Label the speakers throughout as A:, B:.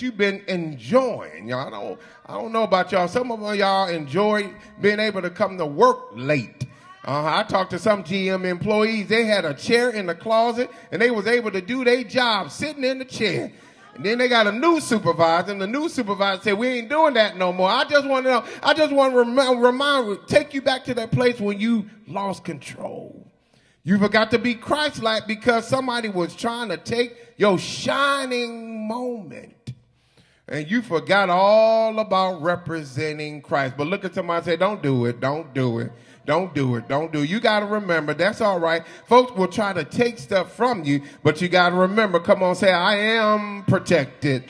A: you've been enjoying. Y'all, I don't know about y'all. Some of y'all enjoy being able to come to work late. I talked to some GM employees. They had a chair in the closet, and they was able to do their job sitting in the chair. And then they got a new supervisor, and the new supervisor said, "We ain't doing that no more." I just want to know. I just want to take you back to that place when you lost control. You forgot to be Christ-like because somebody was trying to take your shining moment. And you forgot all about representing Christ. But look at somebody and say, don't do it, don't do it, don't do it, don't do it. You got to remember, that's all right. Folks will try to take stuff from you, but you got to remember, come on, say, I am protected.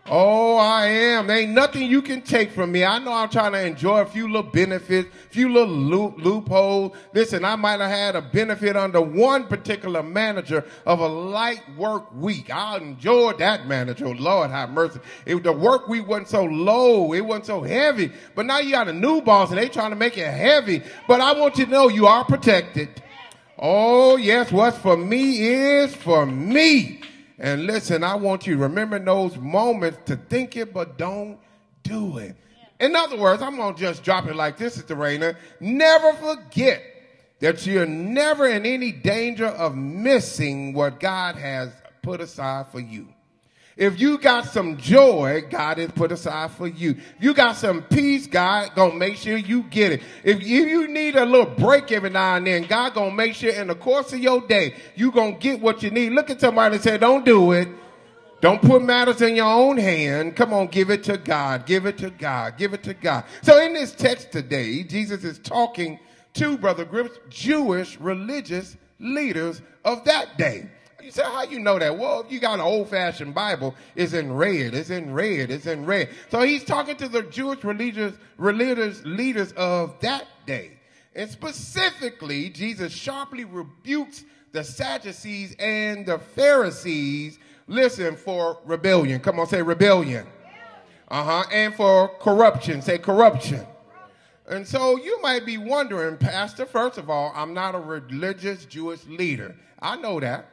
A: Oh, I am. There ain't nothing you can take from me. I know I'm trying to enjoy a few little benefits, a few little loopholes. Listen, I might have had a benefit under one particular manager of a light work week. I enjoyed that manager. Lord have mercy. The work week wasn't so low. It wasn't so heavy. But now you got a new boss and they trying to make it heavy. But I want you to know you are protected. Oh, yes, what's for me is for me. And listen, I want you to remember those moments to think it, but don't do it. In other words, I'm going to just drop it like this, Sister Raina. Never forget that you're never in any danger of missing what God has put aside for you. If you got some joy, God has put aside for you. If you got some peace, God gonna make sure you get it. If you need a little break every now and then, God gonna make sure in the course of your day, you gonna get what you need. Look at somebody and say, don't do it. Don't put matters in your own hand. Come on, give it to God. Give it to God. Give it to God. So in this text today, Jesus is talking to, Brother Grips, Jewish religious leaders of that day. You say, how you know that? Well, if you got an old-fashioned Bible, it's in red, it's in red, it's in red. So he's talking to the Jewish religious leaders of that day. And specifically, Jesus sharply rebukes the Sadducees and the Pharisees, listen, for rebellion. Come on, say rebellion. And for corruption. Say corruption. And so you might be wondering, Pastor, first of all, I'm not a religious Jewish leader. I know that.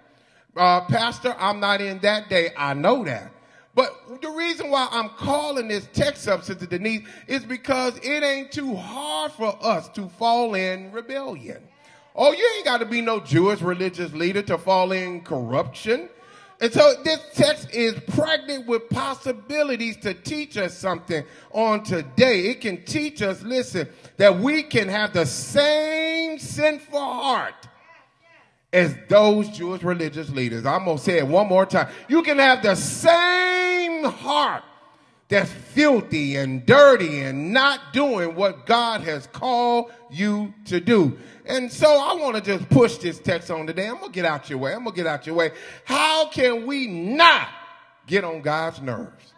A: Pastor, I'm not in that day. I know that. But the reason why I'm calling this text up, Sister Denise, is because it ain't too hard for us to fall in rebellion. Oh, you ain't got to be no Jewish religious leader to fall in corruption. And so this text is pregnant with possibilities to teach us something on today. It can teach us, listen, that we can have the same sinful heart as those Jewish religious leaders. I'm going to say it one more time. You can have the same heart that's filthy and dirty and not doing what God has called you to do. And so I want to just push this text on today. I'm going to get out your way. How can we not get on God's nerves?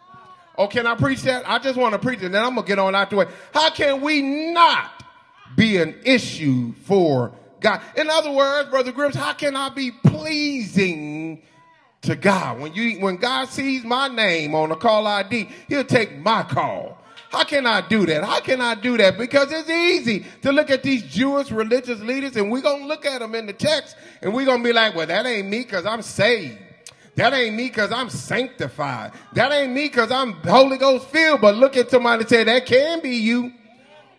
A: Oh, can I preach that? I just want to preach it, and then I'm going to get on out the way. How can we not be an issue for God? In other words, Brother Grips, how can I be pleasing to God? When God sees my name on a call ID, he'll take my call. How can I do that? How can I do that? Because it's easy to look at these Jewish religious leaders, and we're going to look at them in the text, and we're going to be like, well, that ain't me because I'm saved. That ain't me because I'm sanctified. That ain't me because I'm Holy Ghost filled. But look at somebody and say, that can be you.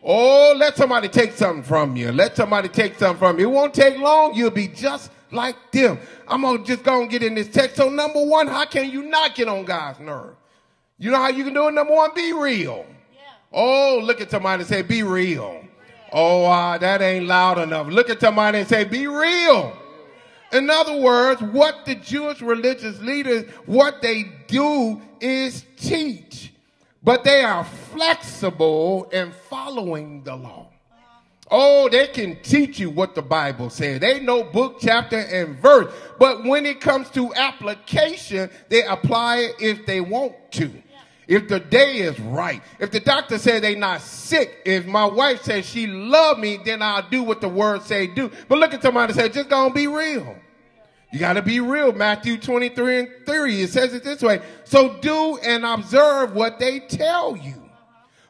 A: Oh, let somebody take something from you. Let somebody take something from you. It won't take long. You'll be just like them. I'm going to just go and get in this text. So number one, how can you not get on God's nerve? You know how you can do it? Number one, be real. Yeah. Oh, look at somebody and say, be real. Oh, that ain't loud enough. Look at somebody and say, be real. In other words, what the Jewish religious leaders, what they do is teach. But they are flexible in following the law. Oh, they can teach you what the Bible says. They know book, chapter, and verse. But when it comes to application, they apply it if they want to. If the day is right. If the doctor says they're not sick. If my wife says she loves me, then I'll do what the word say do. But look at somebody and say, just gonna be real. You got to be real. Matthew 23:3, it says it this way. So do and observe what they tell you,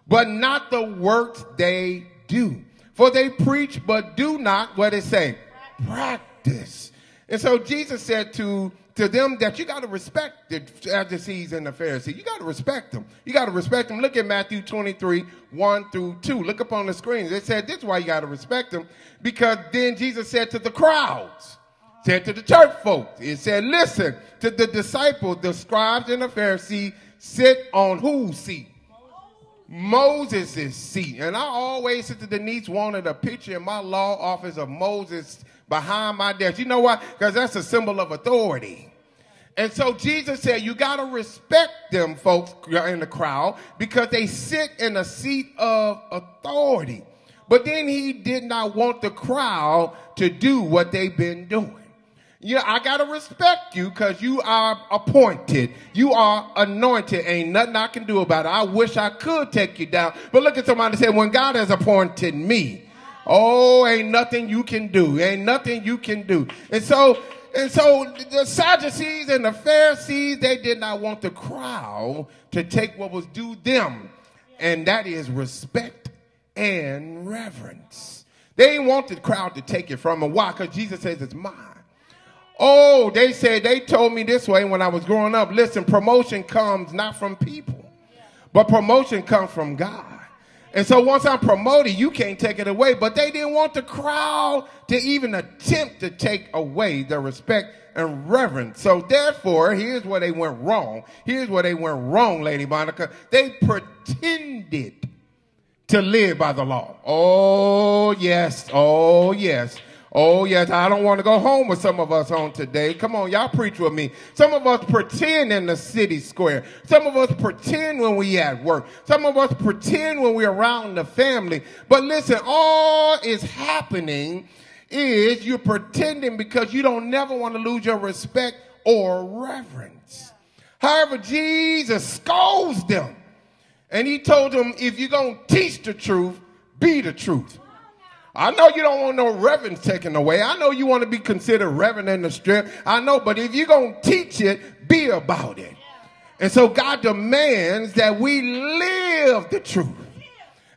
A: but not the works they do. For they preach, but do not, what it say? Practice. And so Jesus said to to them that you got to respect the Sadducees and the Pharisees. You got to respect them. You got to respect them. Look at Matthew 23, 1 through 2. Look up on the screen. It said this is why you got to respect them. Because then Jesus said to the crowds, said to the church folks, it said, listen, to the disciples, the scribes and the Pharisees, sit on whose seat? Moses' seat. And I always, Sister Denise, wanted a picture in my law office of Moses behind my desk. You know why? Because that's a symbol of authority. And so Jesus said, you got to respect them, folks, in the crowd, because they sit in a seat of authority. But then he did not want the crowd to do what they've been doing. Yeah, I got to respect you because you are appointed. You are anointed. Ain't nothing I can do about it. I wish I could take you down. But look at somebody and say, when God has appointed me, oh, ain't nothing you can do. Ain't nothing you can do. And so the Sadducees and the Pharisees, they did not want the crowd to take what was due them. And that is respect and reverence. They didn't want the crowd to take it from them. Why? Because Jesus says it's mine. Oh, they told me this way when I was growing up. Listen, promotion comes not from people, but promotion comes from God. And so once I'm promoted, you can't take it away. But they didn't want the crowd to even attempt to take away the respect and reverence. So therefore, here's where they went wrong. Here's where they went wrong, Lady Monica. They pretended to live by the law. Oh, yes. Oh, yes. Oh, yes, I don't want to go home with some of us on today. Come on, y'all preach with me. Some of us pretend in the city square. Some of us pretend when we at work. Some of us pretend when we're around the family. But listen, all is happening is you're pretending because you don't never want to lose your respect or reverence. However, Jesus scolds them. And he told them, if you're going to teach the truth, be the truth. I know you don't want no reverence taken away. I know you want to be considered reverend in the strip. I know, but if you're going to teach it, be about it. And so God demands that we live the truth.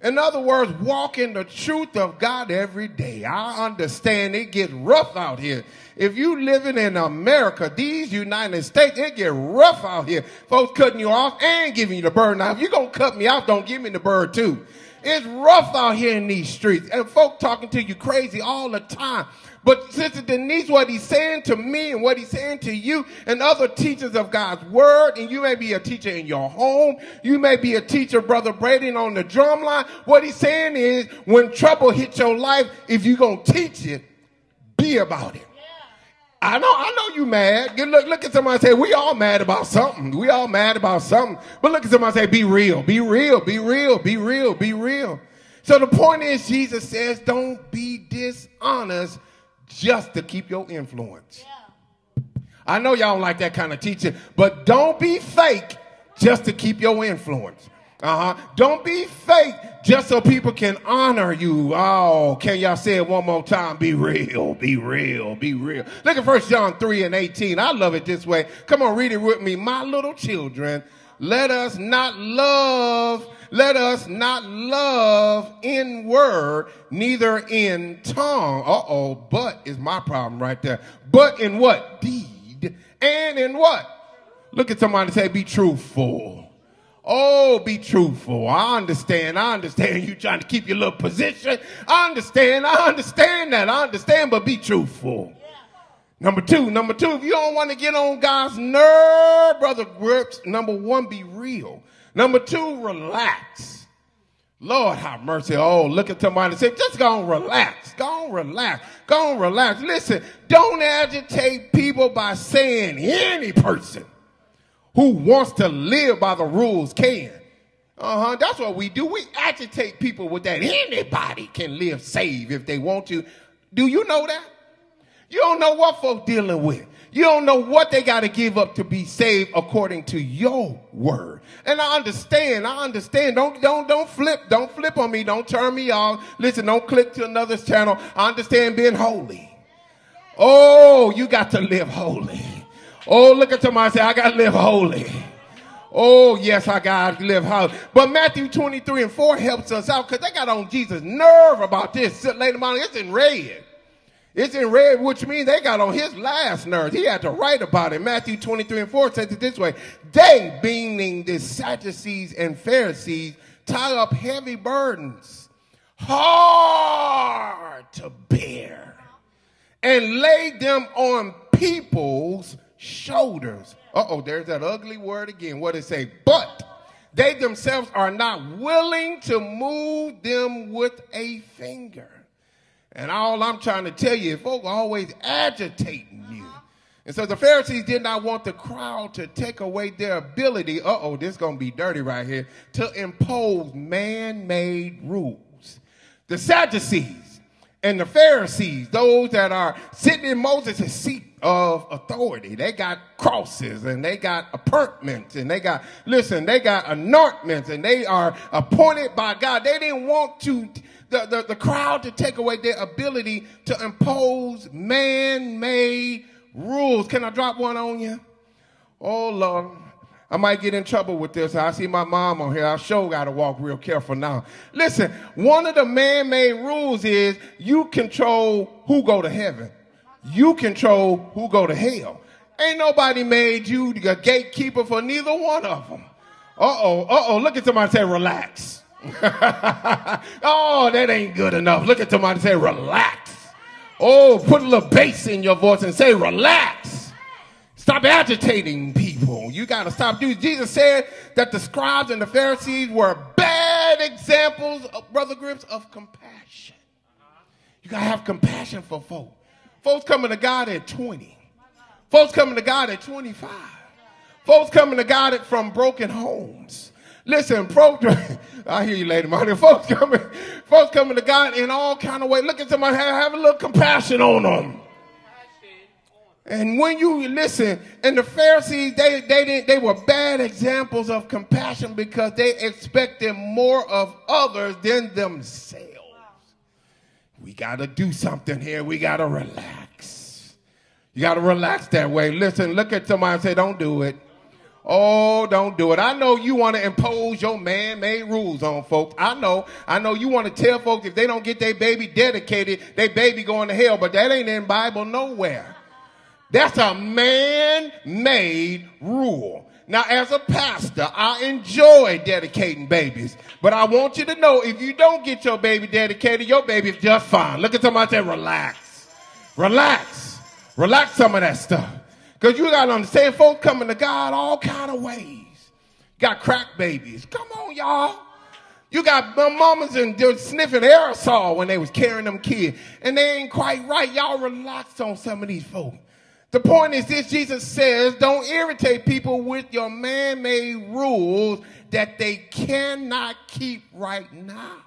A: In other words, walk in the truth of God every day. I understand it gets rough out here. If you living in America, these United States, it get rough out here. Folks cutting you off and giving you the bird. Now, if you're going to cut me off, don't give me the bird too. It's rough out here in these streets. And folk talking to you crazy all the time. But Sister Denise, what he's saying to me and what he's saying to you and other teachers of God's word, and you may be a teacher in your home, you may be a teacher, Brother Brady, on the drum line. What he's saying is when trouble hits your life, if you're going to teach it, be about it. I know you mad. Look at somebody and say, we all mad about something. We all mad about something. But look at somebody and say, be real, be real, be real, be real, be real. So the point is, Jesus says, don't be dishonest just to keep your influence. Yeah. I know y'all don't like that kind of teaching, but don't be fake just to keep your influence. Don't be fake just so people can honor you. Oh, can y'all say it one more time? Be real, be real, be real. Look at 1 John 3 and 18. I love it this way. Come on, read it with me. My little children, let us not love in word, neither in tongue. But is my problem right there. But in what? Deed. And in what? Look at somebody and say, be truthful. Oh, be truthful. I understand you trying to keep your little position. I understand that. But be truthful. Yeah. Number two, if you don't want to get on God's nerve, Brother Grips, number one, be real. Number two, relax. Lord have mercy. Oh, look at somebody and say, just go and relax. Go and relax. Listen, don't agitate people by saying any person who wants to live by the rules can. That's what we do. We agitate people with that. Anybody can live saved if they want to. Do you know that? You don't know what folks dealing with. You don't know what they got to give up to be saved according to your word. And I understand. Don't flip on me. Don't turn me off. Listen, don't click to another channel. I understand being holy. Oh, you got to live holy. Oh, look at somebody and say, I got to live holy. Oh, yes, I got to live holy. But Matthew 23 and 4 helps us out because they got on Jesus' nerve about this. Lady Monica, it's in red. It's in red, which means they got on his last nerves. He had to write about it. Matthew 23:4 says it this way. They, being the Sadducees and Pharisees, tie up heavy burdens, hard to bear, and lay them on people's shoulders. There's that ugly word again. What it say? But they themselves are not willing to move them with a finger. And all I'm trying to tell you is folks are always agitating you. And so the Pharisees did not want the crowd to take away their ability, this is going to be dirty right here, to impose man-made rules. The Sadducees and the Pharisees, those that are sitting in Moses' seat of authority, they got crosses and they got appointments and they got anointments and they are appointed by God. They didn't want the crowd to take away their ability to impose man-made rules. Can I drop one on you? Oh, Lord. I might get in trouble with this. I see my mom on here. I sure got to walk real careful now. Listen, one of the man-made rules is you control who go to heaven. You control who go to hell. Ain't nobody made you a gatekeeper for neither one of them. Look at somebody and say, relax. That ain't good enough. Look at somebody and say, relax. Put a little bass in your voice and say, relax. Stop agitating people. You got to stop doing. Jesus said that the scribes and the Pharisees were bad examples, Brother Grips, of compassion. You got to have compassion for folks. Folks coming to God at 20. Folks coming to God at 25. Folks coming to God from broken homes. Listen, I hear you, Lady Marty. Folks coming to God in all kind of ways. Look at somebody, have a little compassion on them. And when you listen, and the Pharisees, they were bad examples of compassion because they expected more of others than themselves. We got to do something here. We got to relax. You got to relax that way. Listen, look at somebody and say, don't do it. Don't do it. I know you want to impose your man-made rules on folks. I know you want to tell folks if they don't get their baby dedicated, their baby going to hell, but that ain't in the Bible nowhere. That's a man-made rule. Now, as a pastor, I enjoy dedicating babies, but I want you to know if you don't get your baby dedicated, your baby's just fine. Look at somebody and say, relax. Relax. Relax some of that stuff. Because you got to understand, folks coming to God all kind of ways. Got crack babies. Come on, y'all. You got mamas and they're sniffing aerosol when they was carrying them kids. And they ain't quite right. Y'all relax on some of these folks. The point is this, Jesus says, don't irritate people with your man-made rules that they cannot keep right now.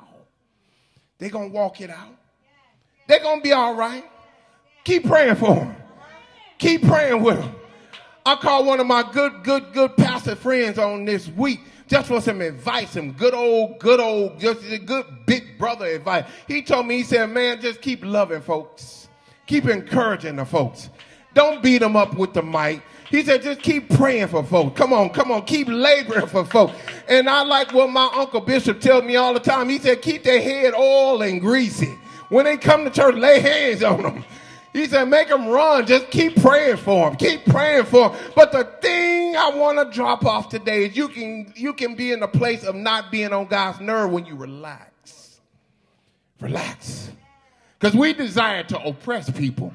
A: They're going to walk it out. They're going to be all right. Keep praying for them. Keep praying with them. I called one of my good pastor friends on this week just for some advice, some good old, just a good big brother advice. He told me, he said, man, just keep loving folks. Keep encouraging the folks. Don't beat them up with the mic. He said, just keep praying for folks. Come on, keep laboring for folks. And I like what my Uncle Bishop tells me all the time. He said, keep their head oil and greasy. When they come to church, lay hands on them. He said, make them run. Just keep praying for them. Keep praying for them. But the thing I want to drop off today is you can be in a place of not being on God's nerve when you relax. Relax. Because we desire to oppress people.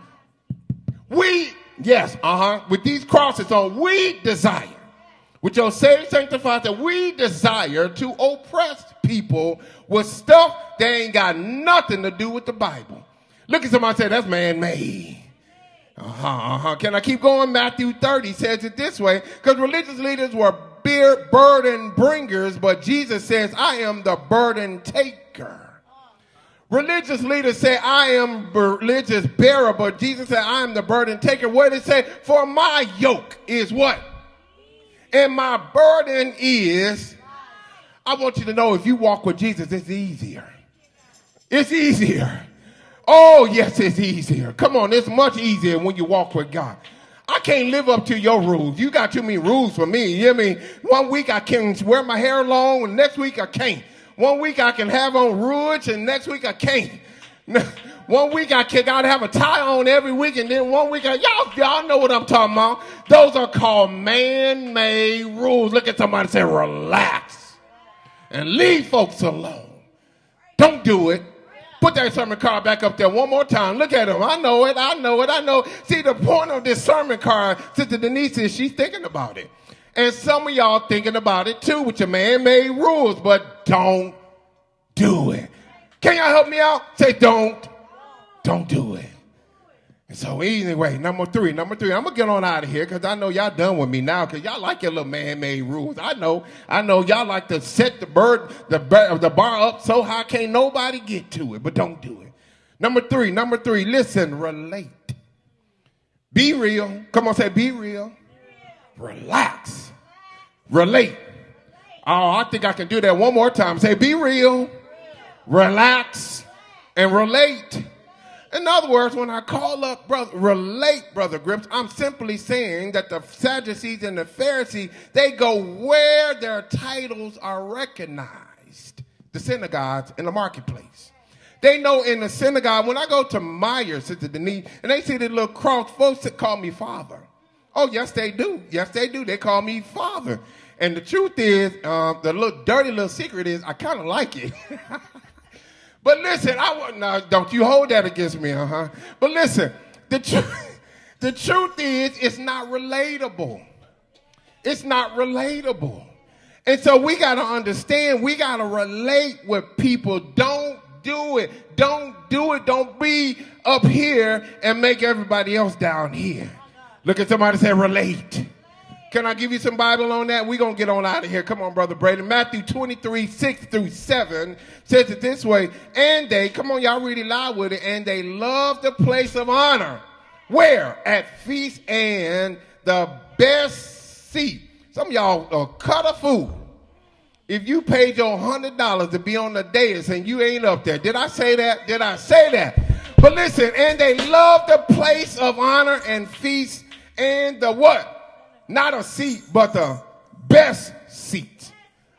A: With these crosses on, we desire, with your saved sanctified, that we desire to oppress people with stuff that ain't got nothing to do with the Bible. Look at somebody and say, that's man-made. Can I keep going? Matthew 30 says it this way, because religious leaders were burden bringers, but Jesus says, I am the burden taker. Religious leaders say, I am religious bearer, but Jesus said, I am the burden taker. What did it say? For my yoke is what? And my burden is, I want you to know if you walk with Jesus, it's easier. It's easier. Oh, yes, it's easier. Come on, it's much easier when you walk with God. I can't live up to your rules. You got too many rules for me. You hear me? One week I can wear my hair long, and next week I can't. One week I can have on rouge, and next week I can't. One week I gotta have a tie on every week, and then one week y'all know what I'm talking about. Those are called man-made rules. Look at somebody and say, relax and leave folks alone. Don't do it. Put that sermon card back up there one more time. Look at him. I know it. See, the point of this sermon card, Sister Denise, is she's thinking about it. And some of y'all thinking about it too with your man-made rules, but don't do it. Can y'all help me out? Say don't do it. And so anyway, number three, I'm going to get on out of here because I know y'all done with me now because y'all like your little man-made rules. I know y'all like to set the bar up so high can't nobody get to it, but don't do it. Number three, listen, relate. Be real. Come on, say be real. Relax. Relate. Oh, I think I can do that one more time. Say be real, relax, and relate. In other words, when I call up Brother Grips, I'm simply saying that the Sadducees and the Pharisees, they go where their titles are recognized, the synagogues and the marketplace. They know in the synagogue, when I go to Myers, Sister Denise, and they see the little cross, folks that call me Father. Oh, yes, they do. Yes, they do. They call me Father. And the truth is, the little dirty little secret is I kind of like it. But listen, don't you hold that against me, But listen, the truth is, it's not relatable. It's not relatable. And so we got to understand, we got to relate with people. Don't do it. Don't do it. Don't be up here and make everybody else down here. Look at somebody and say, relate. Can I give you some Bible on that? We're going to get on out of here. Come on, Brother Brady. Matthew 23, 6-7 says it this way. And they, come on, y'all read it loud with it. And they love the place of honor. Where? At feast and the best seat. Some of y'all are cut a fool. If you paid your $100 to be on the dais and you ain't up there. Did I say that? Did I say that? But listen, and they love the place of honor and feast and the what? Not a seat, but the best seat.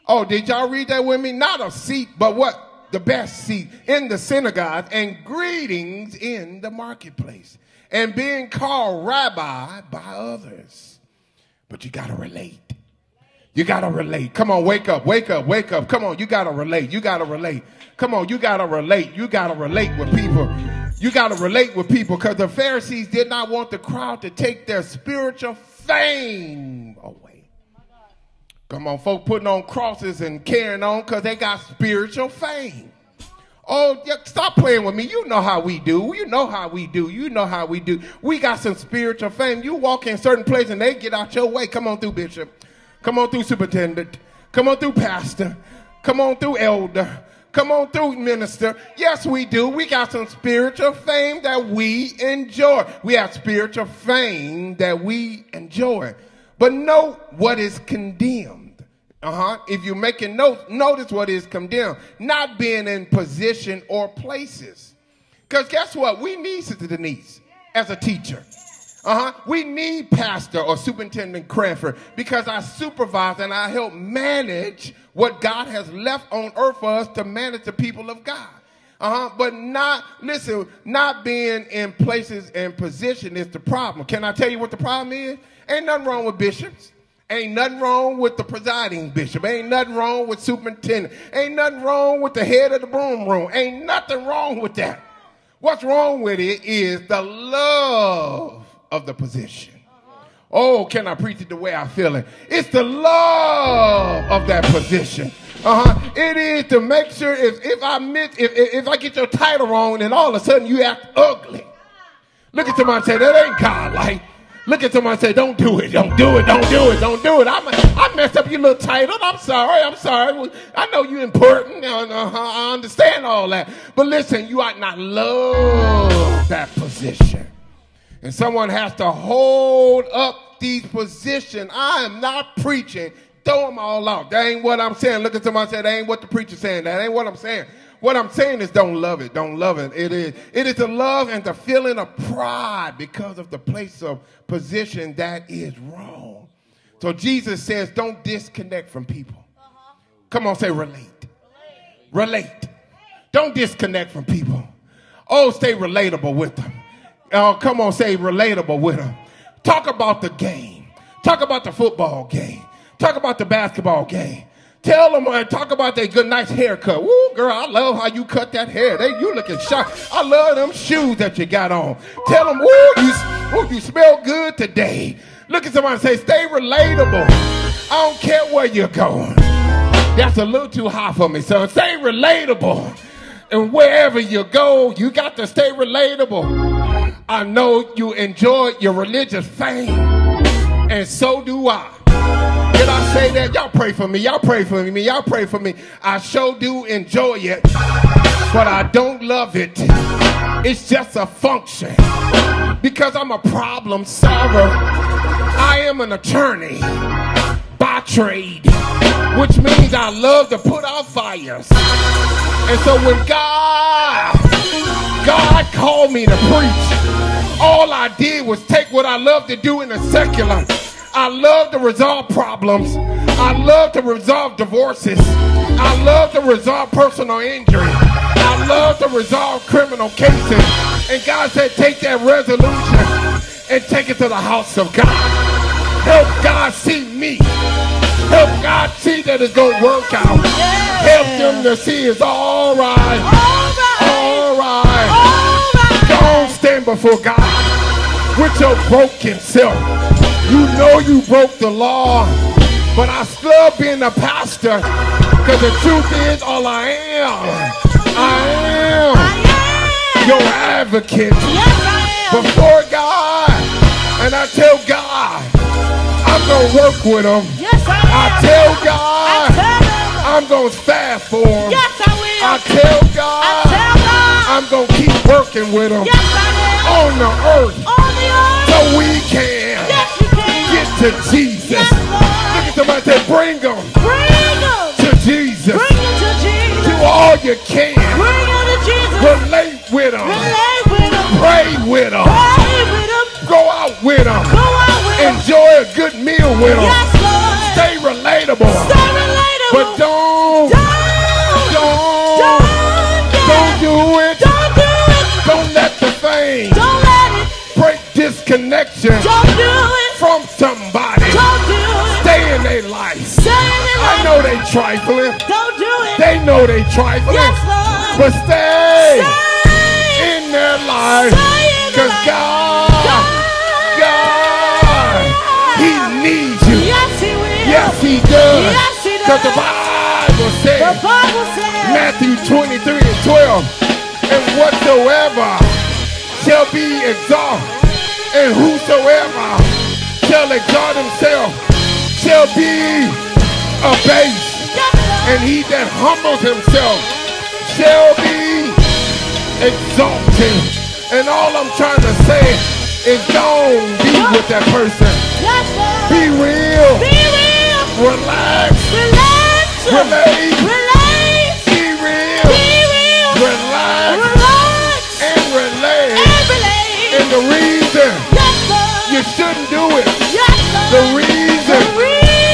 A: Oh, did y'all read that with me? Not a seat, but what? The best seat in the synagogue and greetings in the marketplace and being called rabbi by others. But you got to relate. You got to relate. Come on, wake up. Come on, you got to relate. Come on, you got to relate. You got to relate with people. You got to relate with people because the Pharisees did not want the crowd to take their spiritual fame away. Come on, folk putting on crosses and carrying on because they got spiritual fame. Oh, yeah, stop playing with me. You know how we do. We got some spiritual fame. You walk in certain places and they get out your way. Come on through, Bishop. Come on through, Superintendent. Come on through, Pastor. Come on through, Elder. Come on through, minister. Yes, we do. We got some spiritual fame that we enjoy. We have spiritual fame that we enjoy. But note what is condemned. If you're making notes, notice what is condemned. Not being in position or places. Because guess what? We need Sister Denise as a teacher. We need pastor or superintendent Cranford because I supervise and I help manage what God has left on earth for us to manage the people of God. But not being in places and position is the problem. Can I tell you what the problem is? Ain't nothing wrong with bishops. Ain't nothing wrong with the presiding bishop. Ain't nothing wrong with superintendent. Ain't nothing wrong with the head of the broom room. Ain't nothing wrong with that. What's wrong with it is the love of the position. Oh, can I preach it the way I feel it? It's the love of that position. It is to make sure if I get your title wrong and all of a sudden you act ugly. Look at somebody and say, that ain't godlike. Look at somebody and say, don't do it. I messed up your little title. I'm sorry. I know you're important. I understand all that. But listen, you ought not love that position. And someone has to hold up these positions. I am not preaching. Throw them all out. That ain't what I'm saying. Look at somebody and say, that ain't what the preacher's saying. That ain't what I'm saying. What I'm saying is don't love it. Don't love it. It is the love and the feeling of pride because of the place of position that is wrong. So Jesus says don't disconnect from people. Come on, say relate. Relate. Don't disconnect from people. Oh, stay relatable with them. Oh, come on, say relatable with them. Talk about the game. Talk about the football game. Talk about the basketball game. Tell them, talk about their good, nice haircut. Woo, girl, I love how you cut that hair. You looking sharp. I love them shoes that you got on. Tell them, you smell good today. Look at somebody and say, stay relatable. I don't care where you're going. That's a little too high for me, son. Stay relatable. And wherever you go, you got to stay relatable. I know you enjoy your religious fame, and so do I. Did I say that? Y'all pray for me. Y'all pray for me. Y'all pray for me. I sure do enjoy it, but I don't love it. It's just a function because I'm a problem solver. I am an attorney by trade, which means I love to put out fires. And so when God called me to preach, all I did was take what I love to do in the secular. I love to resolve problems. I love to resolve divorces. I love to resolve personal injury. I love to resolve criminal cases. And God said, take that resolution and take it to the house of God. Help God see me. Help God see that it's going to work out. Help them to see it's all right. All right. Don't stand before God with your broken self. You know you broke the law, but I love being a pastor because the truth is all I am your advocate before God. And I tell God, I'm going to work with him. I tell God, I'm going to fast for him. I tell God, I'm going to keep working with him on the earth so we can get to Jesus. Look at somebody say, bring them to Jesus. Do all you can. Relate with them. Pray with them. Go out with them. Enjoy a good meal with them. Stay relatable. But don't do it. Don't let the fame break disconnection from somebody. Stay in their life. I know they trifling. They know they trifling. But stay in their life. Because God, he needs you. Yes, he does. Because the Bible says, Matthew 23 and 12, and whatsoever shall be exalted, and whosoever shall exalt himself shall be abased, and he that humbles himself shall be exalted. And all I'm trying to say is don't be with that person. Be real. Relax. Relate. Be real. Relax. And relate. And the reason you shouldn't do it. The reason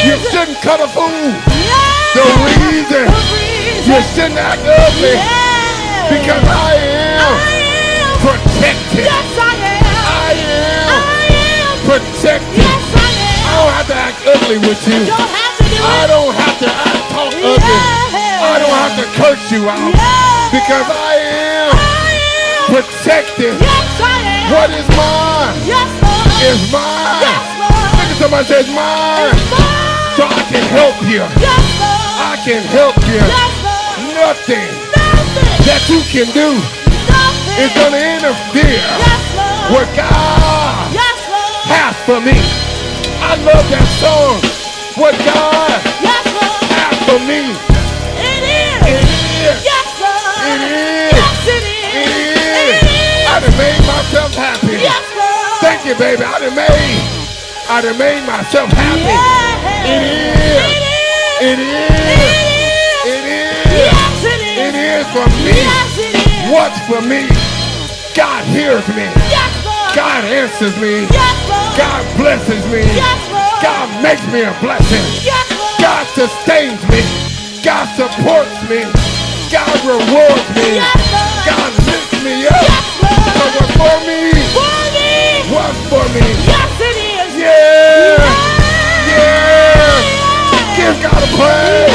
A: you shouldn't cut a fool. The reason you shouldn't act ugly. Because I am protected. I am protected. I don't have to act ugly with you. I don't have to talk ugly. I don't have to curse you out. Because I am protected. What is mine is mine. Look at somebody say it's mine. So I can help you. I can help you. Nothing that you can do is going to interfere with God has for me. I love that song. What God has for me. It is. It is. I done made myself happy. Thank you, baby. I done made myself happy. It is. It is. It is for me. What's for me? God hears me. God answers me. God blesses me. God makes me a blessing. God sustains me. God supports me. God rewards me. God lifts me, yeah. So what's for me? What's for me?
B: Yes, it is.
A: Yeah. Yeah. Give God a praise.